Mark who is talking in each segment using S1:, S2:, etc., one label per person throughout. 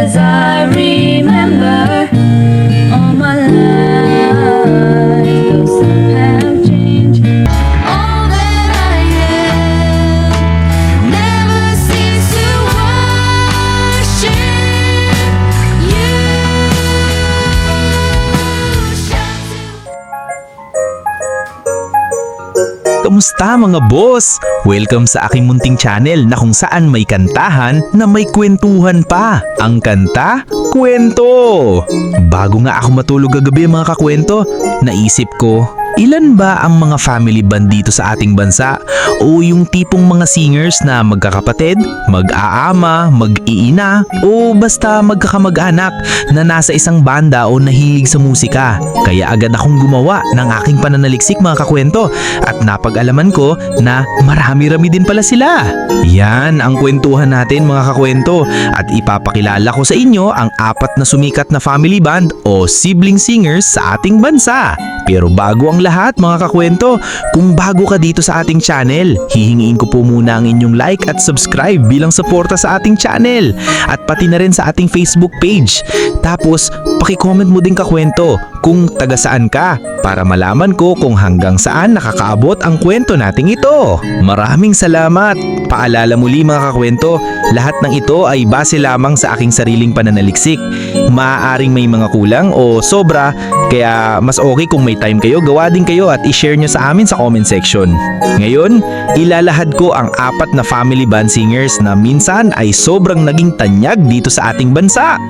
S1: places I remember all my life, though some have changed. All that I am never cease to worship you.
S2: Kamusta mga boss? Welcome sa aking munting channel na kung saan may kantahan na may kwentuhan pa. Ang kanta, kwento! Bago nga ako matulog kagabi mga kakwento, naisip ko, ilan ba ang mga family band dito sa ating bansa? O yung tipong mga singers na magkakapatid, mag-aama, mag-iina, o basta magkakamag-anak na nasa isang banda o nahilig sa musika. Kaya agad akong gumawa ng aking pananaliksik mga kakwento at napag-alaman ko na marami-rami din pala sila. Yan ang kwentuhan natin mga kakwento at ipapakilala ko sa inyo ang 4 na sumikat na family band o sibling singers sa ating bansa. Pero bago ang lahat mga kakwento, kung bago ka dito sa ating channel, hihingiin ko po muna ang inyong like at subscribe bilang suporta sa ating channel at pati na rin sa ating Facebook page. Tapos, paki-comment mo din kakwento kung taga saan ka para malaman ko kung hanggang saan nakakaabot ang kwento nating ito. Maraming salamat! Paalala muli mga kakwento, lahat ng ito ay base lamang sa aking sariling pananaliksik. Maaaring may mga kulang o sobra, kaya mas okay kung may time kayo, gawa din kayo at i-share nyo sa amin sa comment section. Ngayon, ilalahad ko ang 4 na family band singers na minsan ay sobrang naging tanyag dito sa ating bansa.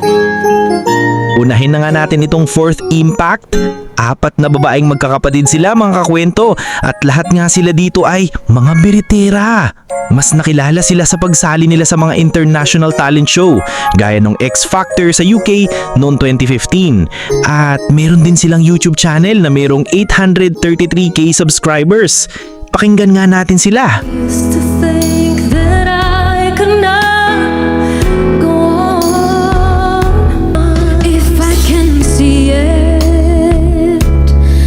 S2: Unahin na nga natin itong 4th Impact. 4 na babaeng magkakapatid sila mga kakwento at lahat nga sila dito ay mga biritera. Mas nakilala sila sa pagsali nila sa mga international talent show gaya ng X Factor sa UK noong 2015. At meron din silang YouTube channel na merong 833k subscribers. Pakinggan nga natin sila.
S1: Used to think that I could not go on. If I can see it,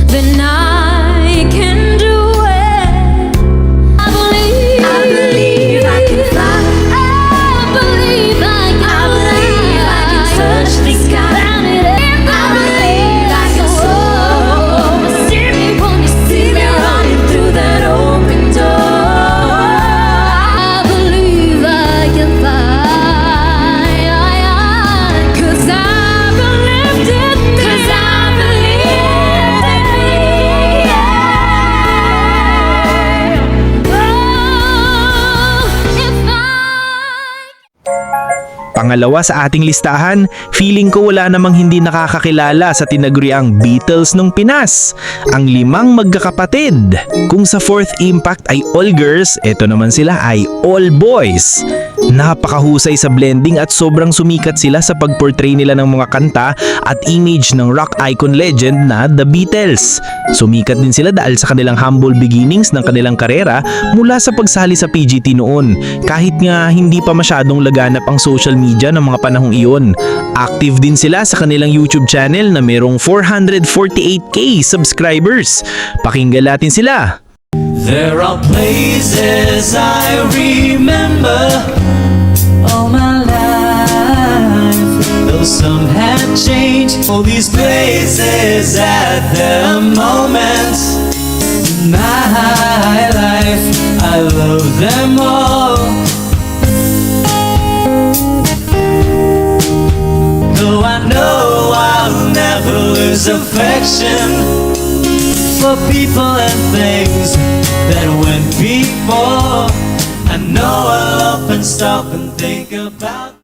S1: then I can do it. I believe I can fly. I believe I can touch the sky. I believe I can soar. See me running through that open door. I believe I can fly. 'Cause I believed it. 'Cause I believed in me. Oh, if
S2: Pangalawa sa ating listahan, feeling ko wala namang hindi nakakakilala sa tinaguriang Beatles nung Pinas, ang 5 magkakapatid. Kung sa 4th Impact ay all girls, eto naman sila ay all boys. Napakahusay sa blending at sobrang sumikat sila sa pagportray nila ng mga kanta at image ng rock icon legend na The Beatles. Sumikat din sila dahil sa kanilang humble beginnings ng kanilang karera mula sa pagsali sa PGT noon, kahit nga hindi pa masyadong laganap ang social media ng mga panahong iyon. Active din sila sa kanilang YouTube channel na merong 448k subscribers. Pakinggan natin sila.
S3: There are places I remember all my life, though some have changed. All these places at their moments in my life, I love them all. Though I know I'll never lose affection for people and things that went before. I know I'll often stop and think about.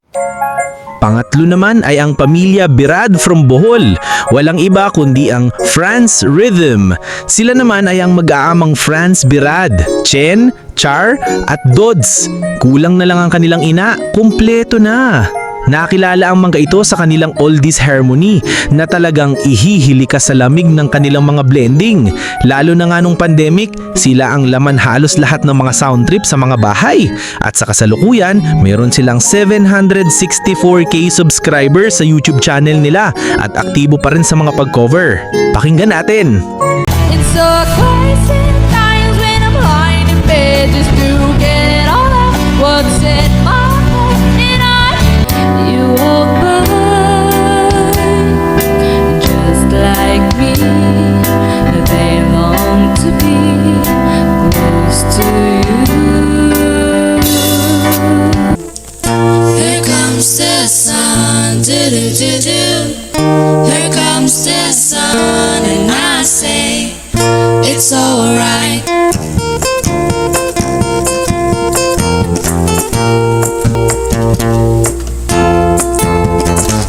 S2: Pangatlo naman ay ang pamilya Birad from Bohol. Walang iba kundi ang France Rhythm. Sila naman ay ang mag-aamang France Birad, Chen, Char at Dodds. Kulang na lang ang kanilang ina, kumpleto na. Nakilala ang mga ito sa kanilang oldies harmony na talagang ihihili ka sa lamig ng kanilang mga blending. Lalo na nga nung pandemic, sila ang laman halos lahat ng mga sound trip sa mga bahay. At sa kasalukuyan, meron silang 764k subscribers sa YouTube channel nila at aktibo pa rin sa mga pag-cover. Pakinggan natin!
S1: it's so crazy times when I'm lying in bed just to get it all out. What's in my head? And you hope comes the sun, do-do-do-do. Here comes the sun, and I say it's alright.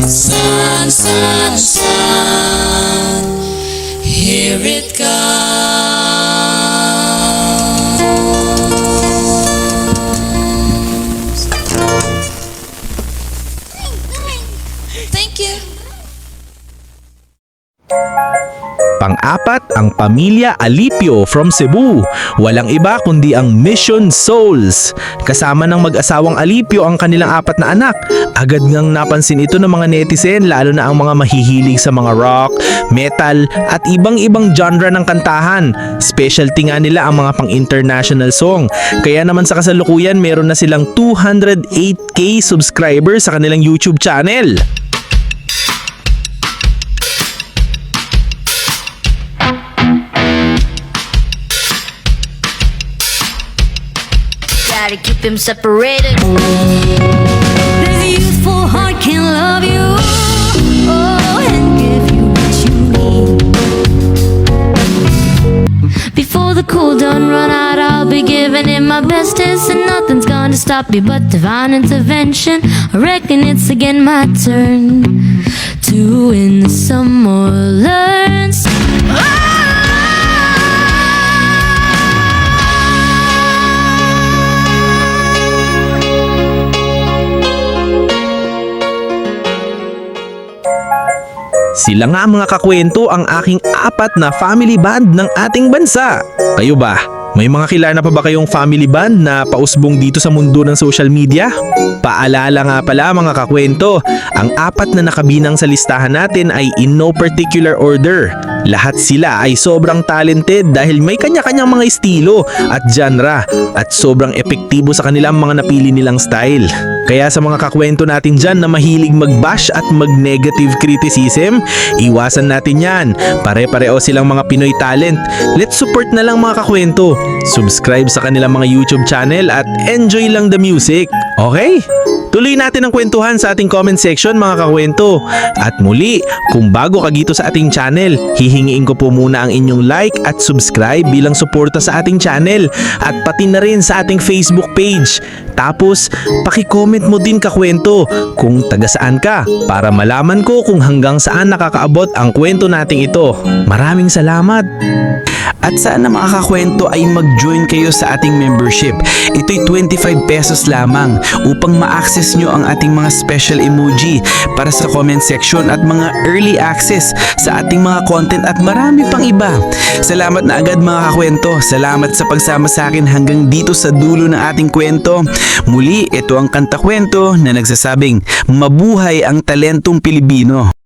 S1: Sun, sun, sun, here it comes. Thank you.
S2: Pang-apat, ang pamilya Alipio from Cebu. Walang iba kundi ang Mission Souls. Kasama ng mag-asawang Alipio ang kanilang 4 na anak. Agad ngang napansin ito ng mga netizen, lalo na ang mga mahihilig sa mga rock, metal at ibang-ibang genre ng kantahan. Specialty nga nila ang mga pang-international song. Kaya naman sa kasalukuyan meron na silang 208k subscribers sa kanilang YouTube channel.
S4: Gotta keep him separated. There's a youthful heart can love you, oh, and give you what you need. Before the cool done run out, I'll be giving it my bestest, and nothing's gonna stop me but divine intervention. I reckon it's again my turn to win some more, learn some.
S2: Sila nga mga kakwento ang aking 4 na family band ng ating bansa. Kayo ba? May mga kilala pa ba kayong family band na pausbong dito sa mundo ng social media? Paalala nga pala mga kakwento, ang 4 na nakabinang sa listahan natin ay in no particular order. Lahat sila ay sobrang talented dahil may kanya-kanyang mga estilo at genre at sobrang epektibo sa kanilang mga napili nilang style. Kaya sa mga kakwento natin dyan na mahilig mag-bash at mag-negative criticism, iwasan natin yan. Pare-pareho silang mga Pinoy talent. Let's support na lang mga kakwento. Subscribe sa kanilang mga YouTube channel at enjoy lang the music. Okay? Tuloy natin ang kwentuhan sa ating comment section mga kakwento. At muli, kung bago ka dito sa ating channel, hihingiin ko po muna ang inyong like at subscribe bilang suporta sa ating channel at pati na rin sa ating Facebook page. Tapos, paki-comment mo din kakwento kung taga saan ka para malaman ko kung hanggang saan nakakaabot ang kwento nating ito. Maraming salamat! At sana mga kakwento ay mag-join kayo sa ating membership. Ito'y 25 pesos lamang upang ma-access nyo ang ating mga special emoji para sa comment section at mga early access sa ating mga content at marami pang iba. Salamat na agad mga kakwento. Salamat sa pagsama sa akin hanggang dito sa dulo ng ating kwento. Muli, ito ang kanta kwento na nagsasabing, mabuhay ang talentong Pilipino.